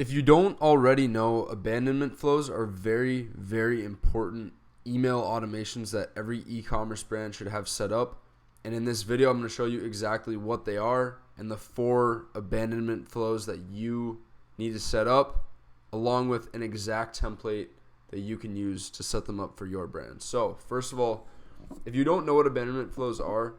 If you don't already know, abandonment flows are very, very important email automations that every e-commerce brand should have set up. And in this video, I'm going to show you exactly what they are and the 4 abandonment flows that you need to set up, along with an exact template that you can use to set them up for your brand. So, first of all, if you don't know what abandonment flows are,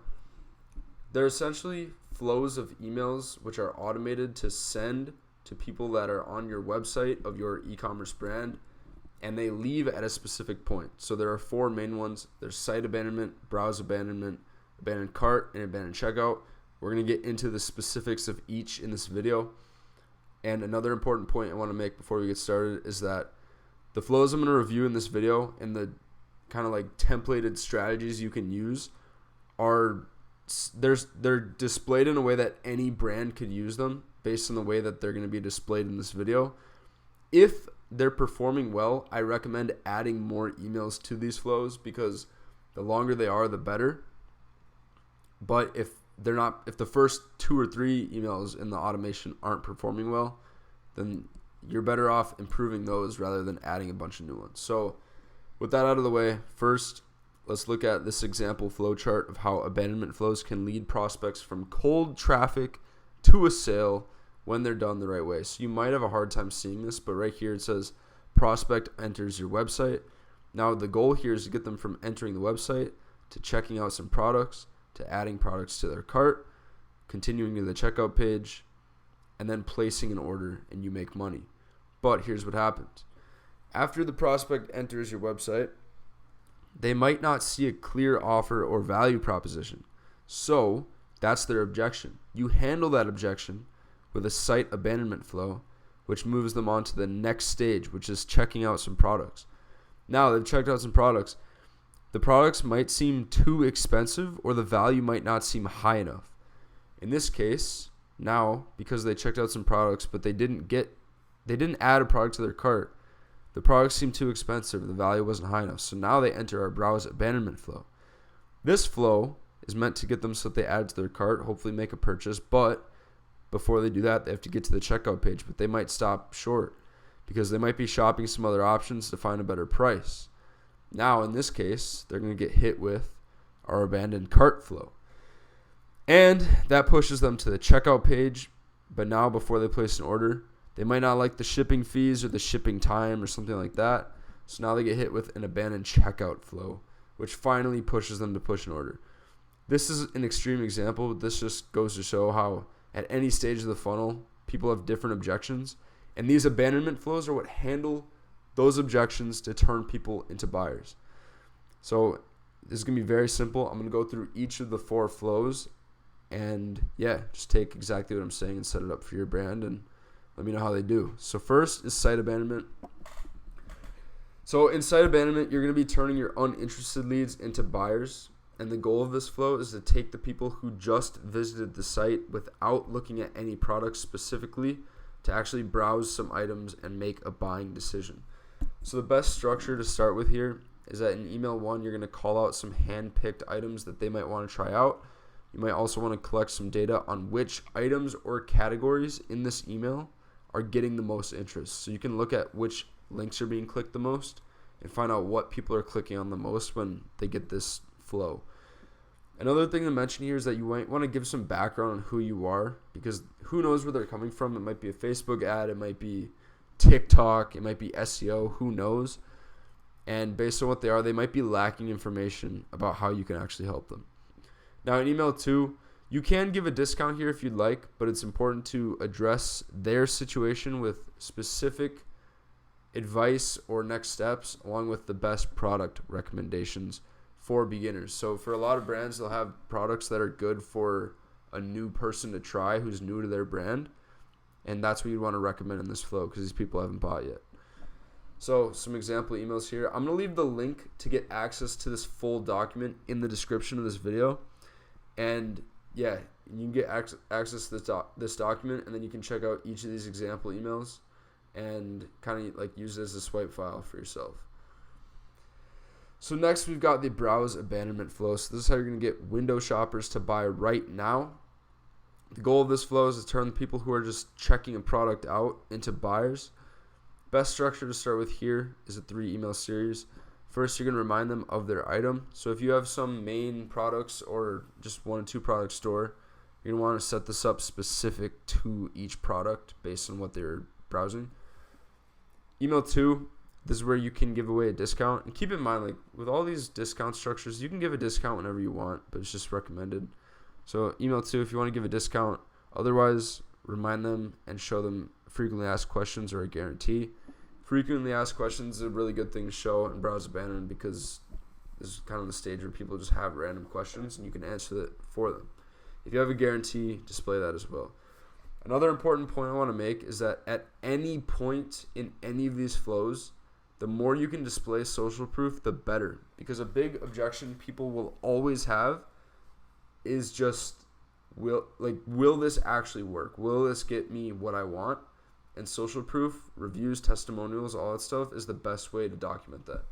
they're essentially flows of emails which are automated to send to people that are on your website of your e-commerce brand, and they leave at a specific point. So there are 4 main ones. There's site abandonment, browse abandonment, abandoned cart, and abandoned checkout. We're going to get into the specifics of each in this video. And another important point I want to make before we get started is that the flows I'm going to review in this video and the kind of like templated strategies you can use are they're displayed in a way that any brand could use them based on the way that they're going to be displayed in this video. If they're performing well, I recommend adding more emails to these flows because the longer they are, the better. But if the first 2 or 3 emails in the automation aren't performing well, then you're better off improving those rather than adding a bunch of new ones. So with that out of the way, first, let's look at this example flow chart of how abandonment flows can lead prospects from cold traffic to a sale when they're done the right way. So you might have a hard time seeing this, but right here it says prospect enters your website. Now the goal here is to get them from entering the website to checking out some products, to adding products to their cart, continuing to the checkout page, and then placing an order, and you make money. But here's what happens. After the prospect enters your website, they might not see a clear offer or value proposition. So that's their objection. You handle that objection with a site abandonment flow, which moves them on to the next stage, which is checking out some products. Now they've checked out some products. The products might seem too expensive or the value might not seem high enough. In this case, now, because they checked out some products, but they didn't add a product to their cart, the products seemed too expensive, the value wasn't high enough. So now they enter our browse abandonment flow. This flow is meant to get them so that they add it to their cart, hopefully make a purchase, but before they do that, they have to get to the checkout page, but they might stop short because they might be shopping some other options to find a better price. Now, in this case, they're going to get hit with our abandoned cart flow. And that pushes them to the checkout page, but now before they place an order, they might not like the shipping fees or the shipping time or something like that. So now they get hit with an abandoned checkout flow, which finally pushes them to push an order. This is an extreme example, but this just goes to show how at any stage of the funnel, people have different objections. And these abandonment flows are what handle those objections to turn people into buyers. So this is going to be very simple. I'm going to go through each of the 4 flows and just take exactly what I'm saying and set it up for your brand and let me know how they do. So first is site abandonment. So in site abandonment, you're going to be turning your uninterested leads into buyers. And the goal of this flow is to take the people who just visited the site without looking at any products specifically to actually browse some items and make a buying decision. So the best structure to start with here is that in email 1, you're going to call out some hand-picked items that they might want to try out. You might also want to collect some data on which items or categories in this email are getting the most interest. So you can look at which links are being clicked the most and find out what people are clicking on the most when they get this flow. Another thing to mention here is that you might want to give some background on who you are because who knows where they're coming from. It might be a Facebook ad, it might be TikTok, it might be SEO, who knows. And based on what they are, they might be lacking information about how you can actually help them. Now in email 2, you can give a discount here if you'd like, but it's important to address their situation with specific advice or next steps along with the best product recommendations for beginners. So for a lot of brands, they'll have products that are good for a new person to try who's new to their brand. And that's what you'd want to recommend in this flow because these people haven't bought yet. So some example emails here. I'm going to leave the link to get access to this full document in the description of this video. And you can get access to this document and then you can check out each of these example emails and kind of like use it as a swipe file for yourself. So next we've got the browse abandonment flow. So this is how you're going to get window shoppers to buy right now. The goal of this flow is to turn the people who are just checking a product out into buyers. Best structure to start with here is a 3 email series. First, you're going to remind them of their item. So if you have some main products or just 1 or 2 product store, you're going to want to set this up specific to each product based on what they're browsing. Email 2, this is where you can give away a discount. And keep in mind, like with all these discount structures, you can give a discount whenever you want, but it's just recommended. So email 2, if you want to give a discount. Otherwise, remind them and show them frequently asked questions or a guarantee. Frequently asked questions is a really good thing to show in Browse Abandonment because this is kind of the stage where people just have random questions and you can answer it for them. If you have a guarantee, display that as well. Another important point I want to make is that at any point in any of these flows, the more you can display social proof, the better. Because a big objection people will always have is just, will this actually work? Will this get me what I want? And social proof, reviews, testimonials, all that stuff is the best way to document that.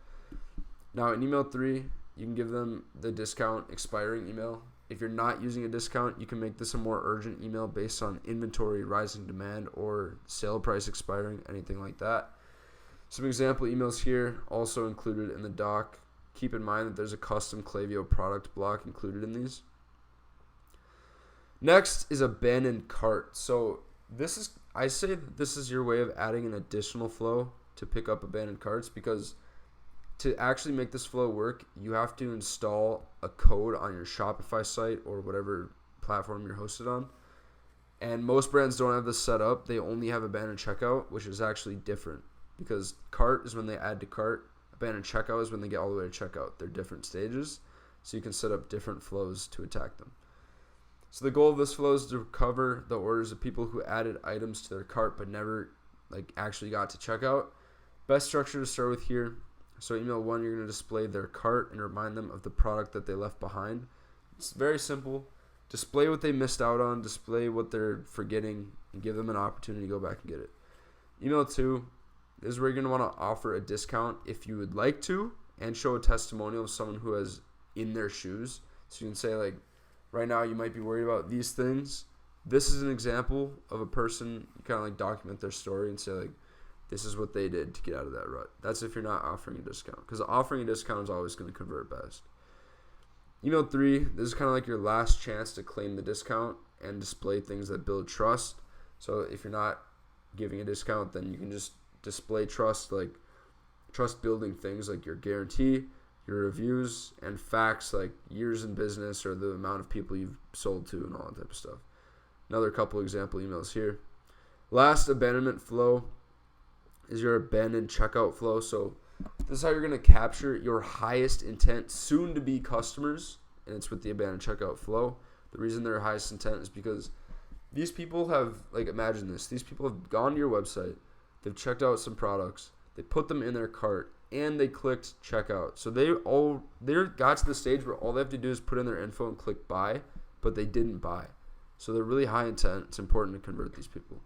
Now in email 3, you can give them the discount expiring email. If you're not using a discount, you can make this a more urgent email based on inventory, rising demand, or sale price expiring, anything like that. Some example emails here also included in the doc. Keep in mind that there's a custom Klaviyo product block included in these. Next is abandoned cart. So I say that this is your way of adding an additional flow to pick up abandoned carts, because to actually make this flow work, you have to install a code on your Shopify site or whatever platform you're hosted on. And most brands don't have this set up. They only have abandoned checkout, which is actually different, because cart is when they add to cart. Abandoned checkout is when they get all the way to checkout. They're different stages, so you can set up different flows to attack them. So the goal of this flow is to recover the orders of people who added items to their cart but never actually got to checkout. Best structure to start with here. So email 1, you're going to display their cart and remind them of the product that they left behind. It's very simple. Display what they missed out on, display what they're forgetting, and give them an opportunity to go back and get it. Email 2, this is where you're going to want to offer a discount if you would like to, and show a testimonial of someone who is in their shoes. So you can say, like, right now you might be worried about these things. This is an example of a person. You kind of like document their story and say, like, this is what they did to get out of that rut. That's if you're not offering a discount, because offering a discount is always going to convert best. Email 3, this is kind of like your last chance to claim the discount and display things that build trust. So if you're not giving a discount, then you can just display trust, like trust building things like your guarantee, your reviews, and facts like years in business or the amount of people you've sold to and all that type of stuff. Another couple example emails here. Last abandonment flow is your abandoned checkout flow. So this is how you're going to capture your highest intent soon to be customers, and it's with the abandoned checkout flow. The reason they're highest intent is because these people have, like, imagine this, these people have gone to your website, they've checked out some products, they put them in their cart, and they clicked checkout. So they got to the stage where all they have to do is put in their info and click buy, but they didn't buy. So they're really high intent. It's important to convert these people.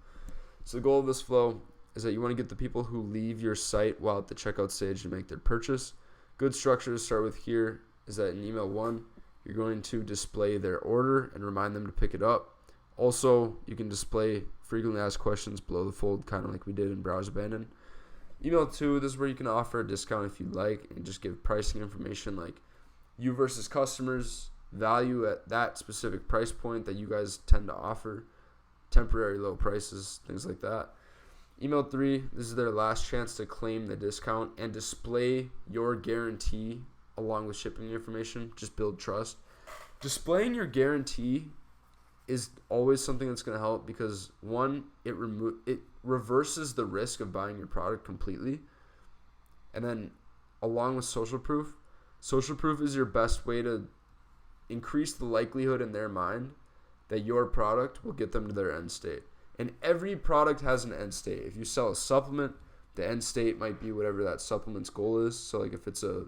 So the goal of this flow is that you want to get the people who leave your site while at the checkout stage to make their purchase. Good structure to start with here is that in email 1, you're going to display their order and remind them to pick it up. Also, you can display frequently asked questions below the fold, kind of like we did in Browse Abandon. Email 2, this is where you can offer a discount if you'd like, and just give pricing information like you versus customers, value at that specific price point that you guys tend to offer, temporary low prices, things like that. Email 3, this is their last chance to claim the discount and display your guarantee along with shipping information. Just build trust. Displaying your guarantee is always something that's going to help because, one, it reverses the risk of buying your product completely. And then along with social proof is your best way to increase the likelihood in their mind that your product will get them to their end state. And every product has an end state. If you sell a supplement, the end state might be whatever that supplement's goal is. So like if it's a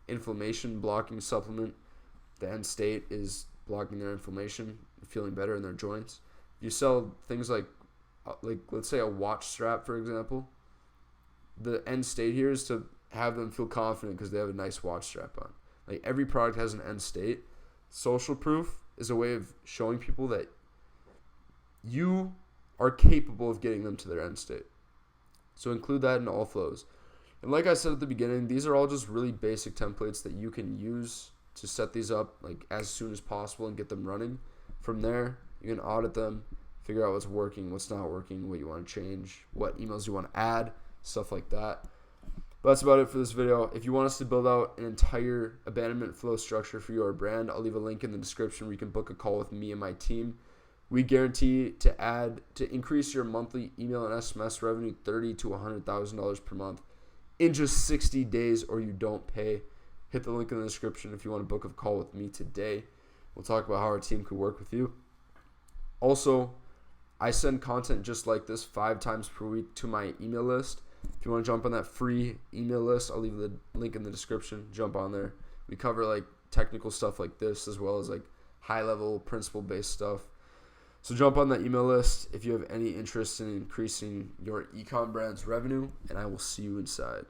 inflammation blocking supplement, the end state is blocking their inflammation, feeling better in their joints. If you sell things like let's say a watch strap, for example, the end state here is to have them feel confident because they have a nice watch strap on. Like every product has an end state. Social proof is a way of showing people that you are capable of getting them to their end state. So include that in all flows. And like I said at the beginning, these are all just really basic templates that you can use to set these up like as soon as possible and get them running. From there, you can audit them, figure out what's working, what's not working, what you want to change, what emails you want to add, stuff like that. But that's about it for this video. If you want us to build out an entire abandonment flow structure for your brand, I'll leave a link in the description where you can book a call with me and my team. We guarantee to increase your monthly email and SMS revenue $30,000 to $100,000 per month in just 60 days, or you don't pay. Hit the link in the description if you want to book a call with me today. We'll talk about how our team could work with you. Also, I send content just like this 5 times per week to my email list. If you want to jump on that free email list, I'll leave the link in the description. Jump on there. We cover like technical stuff like this as well as like high level principle based stuff. So jump on that email list if you have any interest in increasing your e-com brand's revenue, and I will see you inside.